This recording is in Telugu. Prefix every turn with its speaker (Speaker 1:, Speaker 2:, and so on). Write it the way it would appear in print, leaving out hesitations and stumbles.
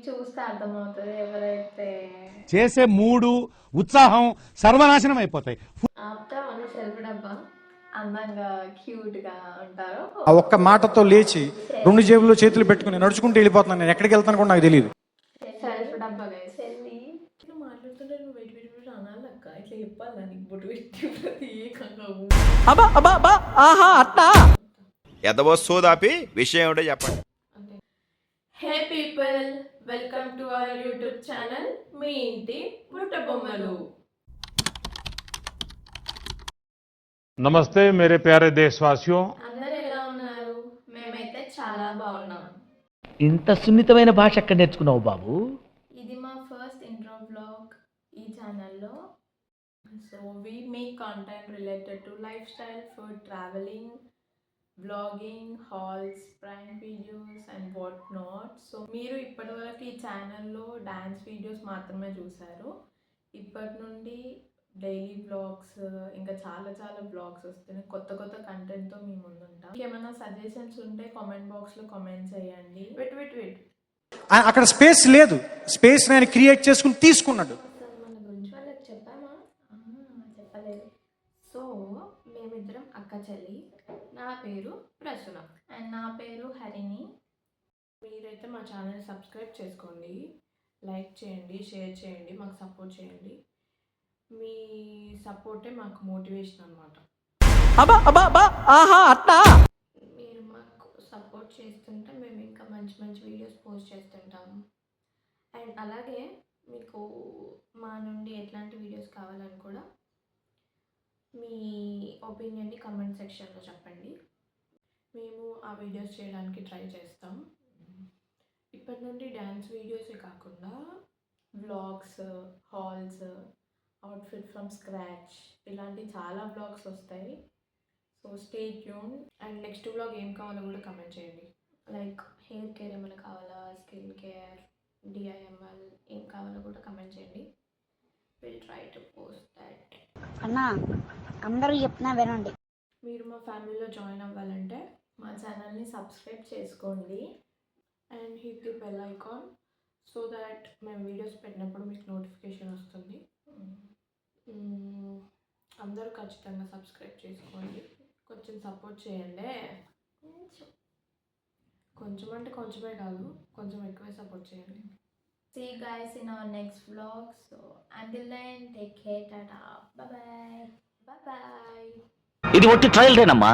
Speaker 1: చూస్తే అర్థమవుతుంది ఎవరైతే
Speaker 2: చేసే మూడు ఉత్సాహం సర్వనాశనం అయిపోతాయి.
Speaker 1: ఆపుతామని సెల్ఫ్ డబ్బా అందంగా క్యూట్ గా ఉంటారు.
Speaker 3: ఆ ఒక్క మాటతో లేచి 2 జేబుల్లో చేతులు పెట్టుకుని నడుచుకుంటూ వెళ్ళిపోతున్నాను. నేను ఎక్కడికి వెళ్తాను కూడా నాకు తెలియదు.
Speaker 1: సెల్ఫ్ డబ్బా
Speaker 4: చెల్లి ఇట్లా మాట్లాడుతుంటే నువ్వు వెయిట్ వెయిట్ వెయిట్ అనాలక్క, ఇట్లా చెప్పాలా నీకు బొట్టు పెట్టి ప్రతి
Speaker 5: ఎదవో సోదాపి విషయం ఏమిటో చెప్పండి.
Speaker 4: Hey people, welcome to our YouTube channel మీ ఇంటి బుట్ట బొమ్మలు.
Speaker 6: नमस्ते मेरे प्यारे देशवासियों.
Speaker 1: అందరూ ఎలా ఉన్నారు? మేమైతే చాలా బాగున్నాం.
Speaker 7: ఇంత సున్నితమైన భాష ఎక్కడ నేర్చుకున్నావు బాబు?
Speaker 1: ఇది మా ఫస్ట్ ఇంట్రో బ్లాగ్ ఈ ఛానల్లో.
Speaker 4: So we make content related to life style, food, travelling, blogging, halls, prank videos and what not. So మీరు ఇప్పటివరకు ఈ ఛానల్లో డ్యాన్స్ వీడియోస్ మాత్రమే చూసారు. ఇప్పటి నుండి డైలీ బ్లాగ్స్, ఇంకా చాలా చాలా బ్లాగ్స్ వస్తున్నాయి. కొత్త కొత్త కంటెంట్తో మీ ముందు ఉంటాం. ఏమైనా సజెషన్స్ ఉంటే కామెంట్ బాక్స్లో కామెంట్ చేయండి. వెయిట్
Speaker 3: అక్కడ స్పేస్ లేదు. స్పేస్ నేను క్రియేట్ చేసుకుని తీసుకున్నాడు.
Speaker 1: మన గురించి వాళ్ళకి చెప్పామా? చెప్పలేదు. సో మేమిద్దరం అక్క చెల్లి. నా పేరు ప్రసన్న అండ్ నా పేరు హరిణి.
Speaker 4: మీరైతే మా ఛానల్ సబ్స్క్రైబ్ చేసుకోండి, లైక్ చేయండి, షేర్ చేయండి, మాకు సపోర్ట్ చేయండి. మీ సపోర్టే మాకు మోటివేషన్ అనమాట.
Speaker 1: మీరు మాకు సపోర్ట్ చేస్తుంటే మేము ఇంకా మంచి మంచి వీడియోస్ పోస్ట్ చేస్తుంటాము. అండ్ అలాగే మీకు మా నుండి ఎట్లాంటి వీడియోస్ కావాలని కూడా మీ ఒపీనియన్ని కమెంట్ సెక్షన్లో చెప్పండి. మేము ఆ వీడియోస్ చేయడానికి ట్రై చేస్తాం. ఇప్పటి నుండి డ్యాన్స్ వీడియోసే కాకుండా vlogs, halls, outfit from scratch ఇలాంటి చాలా వ్లాగ్స్ వస్తాయి. So stay tune. And next vlog ఏం కావాలో కూడా కమెంట్ చేయండి. లైక్ హెయిర్ కేర్ ఏమైనా కావాలా, స్కిన్ కేర్, డిఐఎంఎల్ ఏం కావాలో కూడా కమెంట్ చేయండి. Will try to post that.
Speaker 8: అన్నా అందరూ చెప్తున్నా వినండి.
Speaker 4: మీరు మా ఫ్యామిలీలో జాయిన్ అవ్వాలంటే
Speaker 1: మా ఛానల్ని సబ్స్క్రైబ్ చేసుకోండి
Speaker 4: and hit the bell icon so that మేము వీడియోస్ పెట్టినప్పుడు మీకు నోటిఫికేషన్ వస్తుంది. అందరూ ఖచ్చితంగా సబ్స్క్రైబ్ చేసుకోండి. కొంచెం సపోర్ట్ చేయండి. కొంచెం అంటే కొంచెమే కాదు, కొంచెం ఎక్కువే సపోర్ట్ చేయండి.
Speaker 1: See you guys in our next vlog. So until then, take care. Tata. Bye bye. Bye bye.
Speaker 7: ఇది ఒట్టి ట్రయల్ దేనమ్మా.